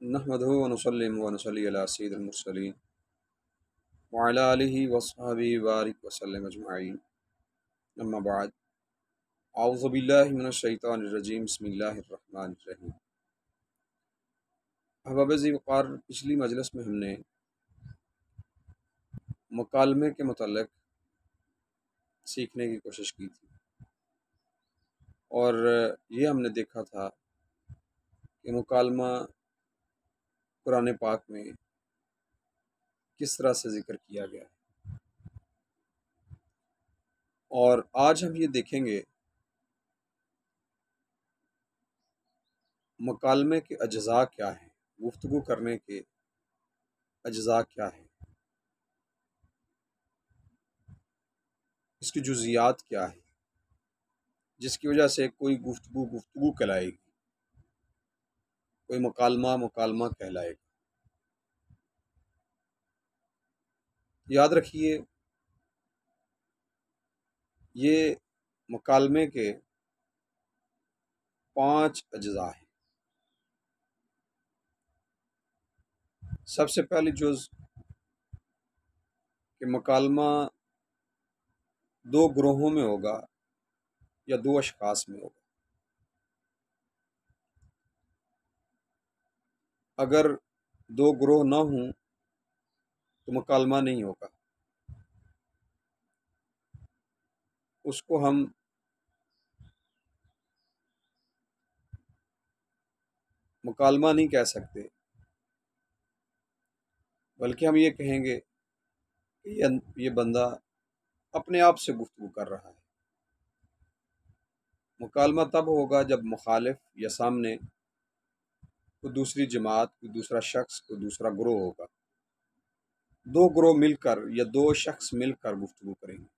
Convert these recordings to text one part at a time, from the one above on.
نحمده ونصلي ونصلي على سيد المرسلين وعلى آله وصحبه وبارك وسلم أجمعين. أما بعد، أعوذ بالله من الشيطان الرجيم. بسم الله الرحمن الرحيم. احباب ذی وقار، پچھلی مجلس میں ہم نے مکالمے کے متعلق سیکھنے کی کوشش کی تھی، اور یہ ہم نے دیکھا تھا کہ مکالمہ قرآن پاک میں کس طرح سے ذکر کیا گیا ہے، اور آج ہم یہ دیکھیں گے مکالمے کے اجزاء کیا ہیں، گفتگو کرنے کے اجزاء کیا ہیں، اس کی جزیات کیا ہے، جس کی وجہ سے کوئی گفتگو کہلائے گی، کوئی مکالمہ کہلائے گا۔ یاد رکھیے، یہ مکالمے کے 5 اجزاء ہیں۔ سب سے پہلی جز کہ مکالمہ 2 گروہوں میں ہوگا یا 2 اشخاص میں ہوگا۔ اگر 2 گروہ نہ ہوں تو مکالمہ نہیں ہوگا، اس کو ہم مکالمہ نہیں کہہ سکتے، بلکہ ہم یہ کہیں گے کہ یہ بندہ اپنے آپ سے گفتگو کر رہا ہے۔ مکالمہ تب ہوگا جب مخالف یا سامنے کوئی دوسری جماعت، کوئی دوسرا شخص، کوئی دوسرا گروہ ہوگا، 2 گروہ مل کر یا 2 شخص مل کر گفتگو کریں گے۔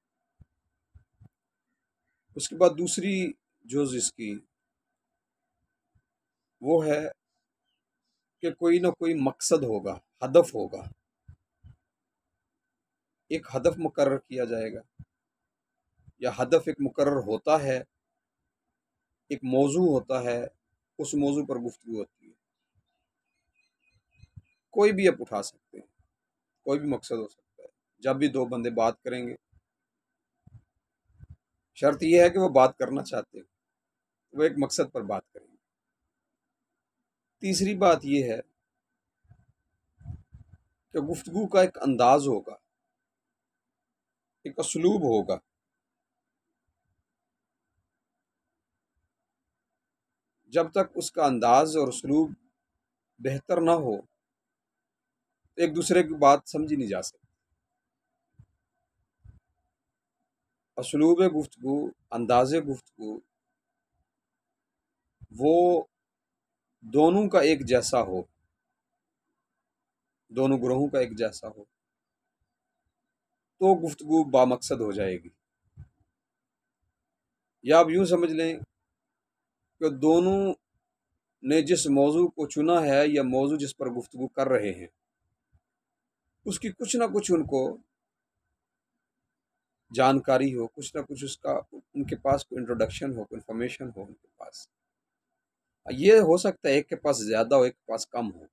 اس کے بعد دوسری جز اس کی وہ ہے کہ کوئی نہ کوئی مقصد ہوگا، ہدف ہوگا، ایک ہدف مقرر کیا جائے گا، یا ہدف ایک مقرر ہوتا ہے، ایک موضوع ہوتا ہے، اس موضوع پر گفتگو ہوتی ہے۔ کوئی بھی آپ اٹھا سکتے ہیں، کوئی بھی مقصد ہو سکتا ہے۔ جب بھی 2 بندے بات کریں گے، شرط یہ ہے کہ وہ بات کرنا چاہتے ہیں، وہ ایک مقصد پر بات کریں گے۔ تیسری بات یہ ہے کہ گفتگو کا ایک انداز ہوگا، ایک اسلوب ہوگا۔ جب تک اس کا انداز اور اسلوب بہتر نہ ہو، ایک دوسرے کی بات سمجھی نہیں جا سکتی۔ اسلوب گفتگو، انداز گفتگو، وہ دونوں کا ایک جیسا ہو، دونوں گروہوں کا ایک جیسا ہو، تو گفتگو بامقصد ہو جائے گی۔ یا آپ یوں سمجھ لیں کہ دونوں نے جس موضوع کو چنا ہے یا موضوع جس پر گفتگو کر رہے ہیں، اس کی کچھ نہ کچھ ان کو جانکاری ہو، کچھ نہ کچھ اس کا ان کے پاس کوئی انٹروڈکشن ہو، کوئی انفارمیشن ہو ان کے پاس۔ یہ ہو سکتا ہے ایک کے پاس زیادہ ہو، ایک کے پاس کم ہو،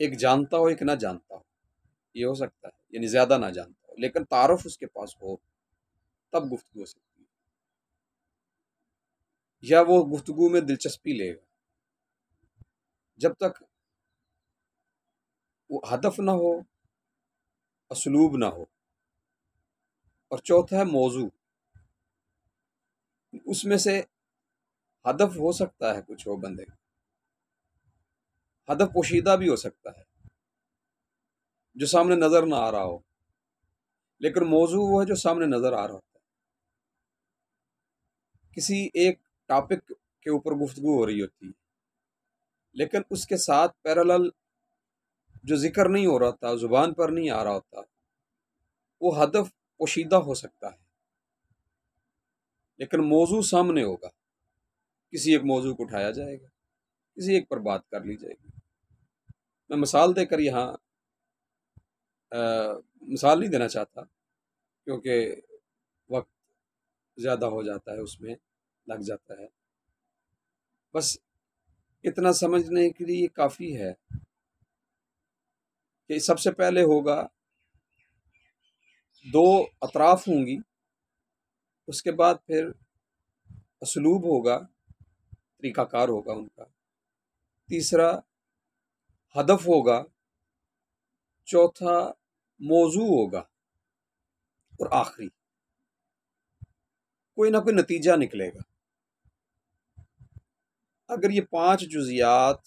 ایک جانتا ہو، ایک نہ جانتا ہو، یہ ہو سکتا ہے، یعنی زیادہ نہ جانتا ہو، لیکن تعارف اس کے پاس ہو، تب گفتگو ہو سکتی ہے، یا وہ گفتگو میں دلچسپی لے گا۔ جب تک وہ ہدف نہ ہو، اسلوب نہ ہو، اور چوتھا ہے موضوع۔ اس میں سے ہدف ہو سکتا ہے کچھ ہو بندے کا، ہدف پوشیدہ بھی ہو سکتا ہے جو سامنے نظر نہ آ رہا ہو، لیکن موضوع وہ ہے جو سامنے نظر آ رہا ہوتا ہے۔ کسی ایک ٹاپک کے اوپر گفتگو ہو رہی ہوتی ہے، لیکن اس کے ساتھ پیرالل جو ذکر نہیں ہو رہا ہوتا، زبان پر نہیں آ رہا ہوتا، وہ ہدف پوشیدہ ہو سکتا ہے، لیکن موضوع سامنے ہوگا۔ کسی ایک موضوع کو اٹھایا جائے گا، کسی ایک پر بات کر لی جائے گی۔ میں مثال دے کر یہاں مثال نہیں دینا چاہتا، کیونکہ وقت زیادہ ہو جاتا ہے، اس میں لگ جاتا ہے۔ بس اتنا سمجھنے کے لیے کافی ہے کہ سب سے پہلے ہوگا دو اطراف ہوں گی، اس کے بعد پھر اسلوب ہوگا، طریقہ کار ہوگا ان کا، تیسرا ہدف ہوگا، چوتھا موضوع ہوگا، اور آخری کوئی نہ کوئی نتیجہ نکلے گا۔ اگر یہ 5 جزیات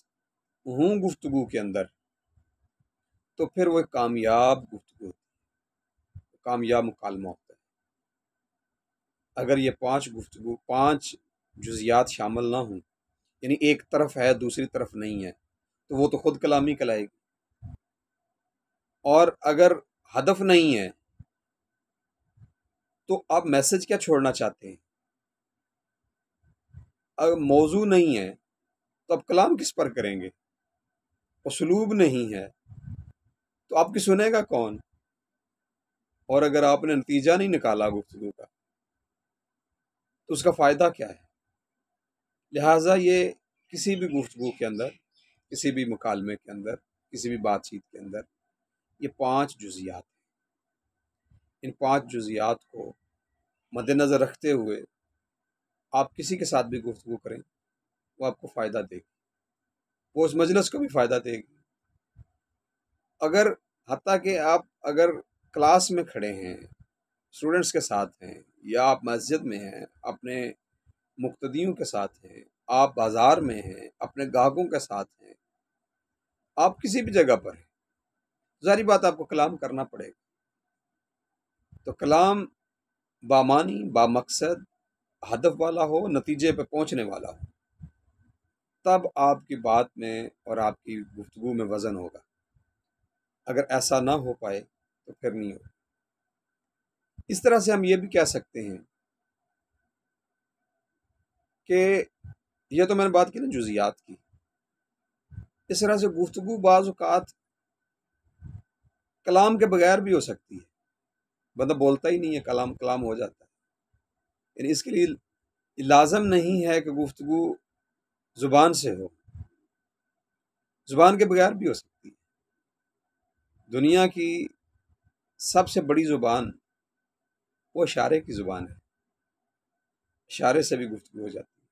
ہوں گفتگو کے اندر تو پھر وہ کامیاب گفتگو، کامیاب مکالمہ ہوتا ہے۔ اگر یہ 5 جزیات شامل نہ ہوں، یعنی ایک طرف ہے دوسری طرف نہیں ہے، تو وہ تو خود کلامی کہلائے گی۔ اور اگر ہدف نہیں ہے تو آپ میسج کیا چھوڑنا چاہتے ہیں؟ اگر موضوع نہیں ہے تو آپ کلام کس پر کریں گے؟ اسلوب نہیں ہے تو آپ کی سنے گا کون؟ اور اگر آپ نے نتیجہ نہیں نکالا گفتگو کا تو اس کا فائدہ کیا ہے؟ لہٰذا یہ کسی بھی گفتگو کے اندر، کسی بھی مکالمے کے اندر، کسی بھی بات چیت کے اندر یہ 5 جزیات ہیں۔ ان 5 جزیات کو مد نظر رکھتے ہوئے آپ کسی کے ساتھ بھی گفتگو کریں، وہ آپ کو فائدہ دے گی، وہ اس مجلس کو بھی فائدہ دے گی۔ اگر حتیٰ کہ آپ اگر کلاس میں کھڑے ہیں، اسٹوڈنٹس کے ساتھ ہیں، یا آپ مسجد میں ہیں اپنے مقتدیوں کے ساتھ ہیں، آپ بازار میں ہیں اپنے گاہکوں کے ساتھ ہیں، آپ کسی بھی جگہ پر ہیں، ظاہری بات آپ کو کلام کرنا پڑے گا۔ تو کلام بامانی، بامقصد، ہدف والا ہو، نتیجے پہ پہنچنے والا ہو، تب آپ کی بات میں اور آپ کی گفتگو میں وزن ہوگا۔ اگر ایسا نہ ہو پائے تو پھر نہیں ہوگا۔ اس طرح سے ہم یہ بھی کہہ سکتے ہیں کہ یہ تو میں نے بات کی نا جزیات کی، اس طرح سے گفتگو بعض اوقات کلام کے بغیر بھی ہو سکتی ہے، بندہ بولتا ہی نہیں ہے، کلام کلام ہو جاتا ہے۔ یعنی اس کے لیے لازم نہیں ہے کہ گفتگو زبان سے ہو، زبان کے بغیر بھی ہو سکتی ہے۔ دنیا کی سب سے بڑی زبان وہ اشارے کی زبان ہے، اشارے سے بھی گفتگو ہو جاتی ہے۔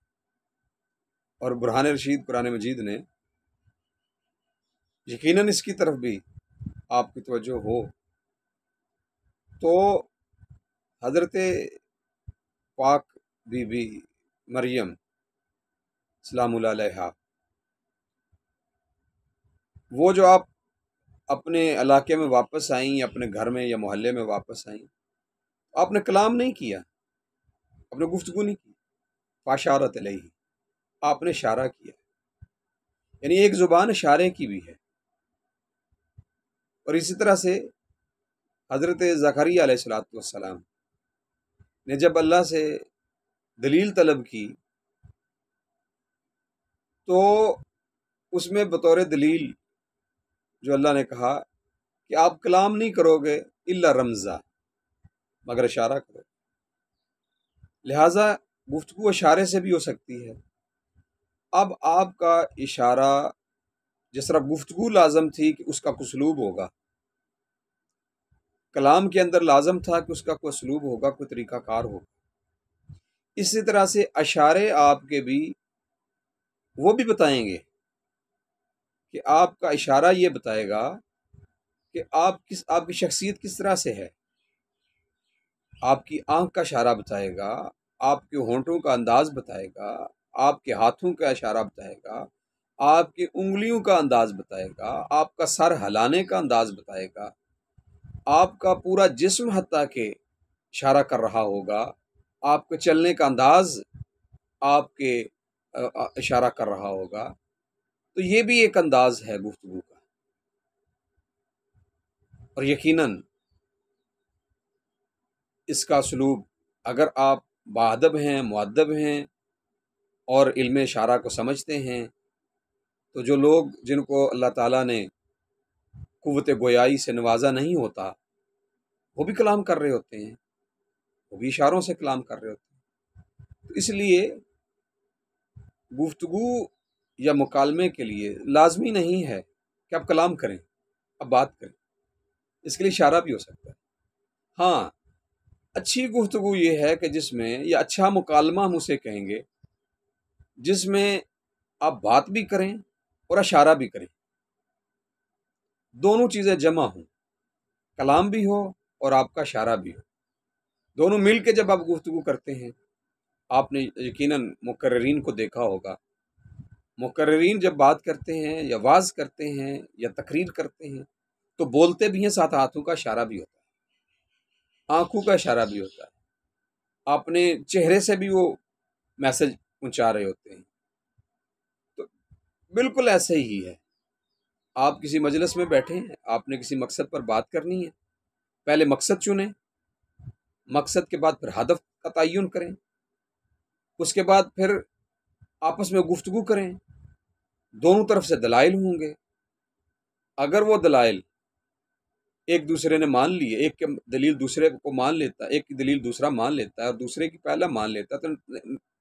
اور برہان رشید قرآن مجید نے یقیناً اس کی طرف بھی آپ کی توجہ ہو تو حضرت پاک بی بی مریم سلام اللہ علیہا، وہ جو آپ اپنے علاقے میں واپس آئیں، اپنے گھر میں یا محلے میں واپس آئیں، آپ نے کلام نہیں کیا، آپ نے گفتگو نہیں کی، فاشارت علیہ، آپ نے اشارہ کیا، یعنی ایک زبان اشارے کی بھی ہے۔ اور اسی طرح سے حضرت زکریا علیہ السلام نے جب اللہ سے دلیل طلب کی تو اس میں بطور دلیل جو اللہ نے کہا کہ آپ کلام نہیں کرو گے الا رمزا، مگر اشارہ کرو۔ لہٰذا گفتگو اشارے سے بھی ہو سکتی ہے۔ اب آپ کا اشارہ، جس طرح گفتگو لازم تھی کہ اس کا کوئی اسلوب ہوگا، کلام کے اندر لازم تھا کہ اس کا کوئی اسلوب ہوگا، کوئی طریقہ کار ہوگا، اسی طرح سے اشارے آپ کے بھی وہ بھی بتائیں گے کہ آپ کا اشارہ یہ بتائے گا کہ آپ کی شخصیت کس طرح سے ہے۔ آپ کی آنکھ کا اشارہ بتائے گا، آپ کے ہونٹوں کا انداز بتائے گا، آپ کے ہاتھوں کا اشارہ بتائے گا، آپ کی انگلیوں کا انداز بتائے گا، آپ کا سر ہلانے کا انداز بتائے گا، آپ کا پورا جسم حتیٰ کہ اشارہ کر رہا ہوگا، آپ کے چلنے کا انداز آپ کے اشارہ کر رہا ہوگا۔ تو یہ بھی ایک انداز ہے گفتگو کا۔ اور یقیناً اس کا اسلوب، اگر آپ باادب ہیں، مؤدب ہیں اور علم اشارہ کو سمجھتے ہیں، تو جو لوگ جن کو اللہ تعالیٰ نے قوت گویائی سے نوازا نہیں ہوتا، وہ بھی کلام کر رہے ہوتے ہیں، وہ بھی اشاروں سے کلام کر رہے ہوتے ہیں۔ تو اس لیے گفتگو یا مکالمے کے لیے لازمی نہیں ہے کہ آپ کلام کریں، آپ بات کریں، اس کے لیے اشارہ بھی ہو سکتا ہے۔ ہاں، اچھی گفتگو یہ ہے کہ جس میں، یا اچھا مکالمہ ہم اسے کہیں گے جس میں آپ بات بھی کریں اور اشارہ بھی کریں، دونوں چیزیں جمع ہوں، کلام بھی ہو اور آپ کا اشارہ بھی ہو، دونوں مل کے جب آپ گفتگو کرتے ہیں۔ آپ نے یقیناً مقررین کو دیکھا ہوگا، مقررین جب بات کرتے ہیں یا واعظ کرتے ہیں یا تقریر کرتے ہیں تو بولتے بھی ہیں، ساتھ ہاتھوں کا اشارہ بھی ہوتا ہے، آنکھوں کا اشارہ بھی ہوتا ہے، اپنے چہرے سے بھی وہ میسج پہنچا رہے ہوتے ہیں۔ تو بالکل ایسے ہی ہے، آپ کسی مجلس میں بیٹھے ہیں، آپ نے کسی مقصد پر بات کرنی ہے، پہلے مقصد چنیں، مقصد کے بعد پھر ہدف کا تعین کریں، اس کے بعد پھر آپس میں گفتگو کریں، دونوں طرف سے دلائل ہوں گے، اگر وہ دلائل ایک دوسرے نے مان لیے، ایک کی دلیل دوسرے کو مان لیتا ہے، ایک کی دلیل دوسرا مان لیتا ہے اور دوسرے کی پہلا مان لیتا ہے، تو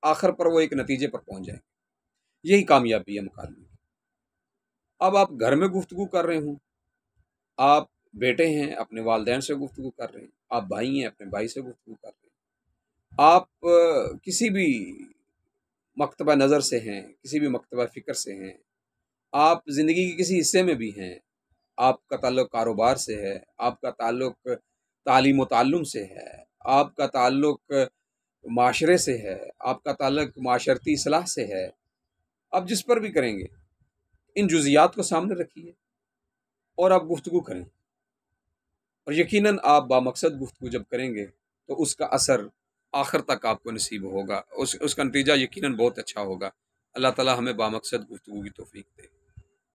آخر پر وہ ایک نتیجے پر پہنچ جائیں گے۔ یہی کامیابی ہے مکالمے کی۔ اب آپ گھر میں گفتگو کر رہے ہوں، آپ بیٹے ہیں اپنے والدین سے گفتگو کر رہے ہیں، آپ بھائی ہیں اپنے بھائی سے گفتگو کر رہے ہیں، آپ کسی بھی مکتبہ نظر سے ہیں، کسی بھی مکتبہ فکر سے ہیں، آپ زندگی کے کسی حصے میں بھی ہیں، آپ کا تعلق کاروبار سے ہے، آپ کا تعلق تعلیم و تعلم سے ہے، آپ کا تعلق معاشرے سے ہے، آپ کا تعلق معاشرتی اصلاح سے ہے، آپ جس پر بھی کریں گے ان جزیات کو سامنے رکھیے اور آپ گفتگو کریں، اور یقیناً آپ بامقصد گفتگو جب کریں گے تو اس کا اثر آخر تک آپ کو نصیب ہوگا، اس کا نتیجہ یقیناً بہت اچھا ہوگا۔ اللہ تعالی ہمیں بامقصد گفتگو کی توفیق دے۔